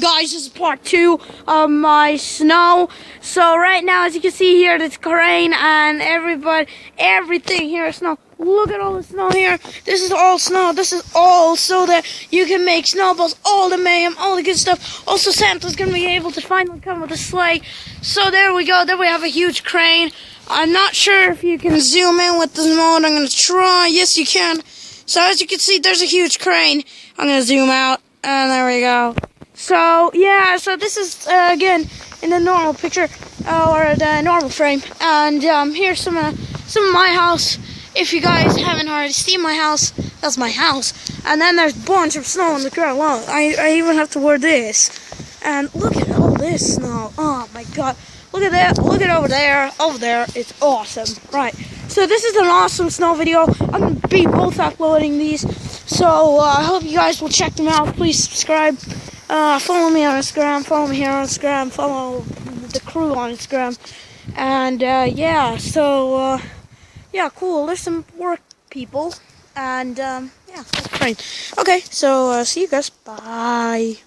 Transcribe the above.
guys, this is part 2 of my snow. So right now, as you can see here, this crane and everything here is snow. Look at all the snow here. This is all snow. This is all so that you can make snowballs, all the mayhem, all the good stuff. Also, Santa's gonna be able to finally come with a sleigh. So there we go. There we have a huge crane. I'm not sure if you can zoom in with this mode. I'm gonna try. Yes, you can. So as you can see, there's a huge crane. I'm gonna zoom out, and there we go. So yeah, so this is again in the normal picture or the normal frame, and here's some of my house. If you guys haven't already seen my house, that's my house. And then there's a bunch of snow on the ground. Wow, I even have to wear this. And look at all this snow. Oh my god. Look at that. Look at over there. Over there. It's awesome. Right. So this is an awesome snow video. I'm going to be both uploading these. So I hope you guys will check them out. Please subscribe. Follow me on Instagram. Follow me here on Instagram. Follow the crew on Instagram. And yeah, so... yeah, cool. There's some work people, and yeah, that's great. Okay, so see you guys. Bye.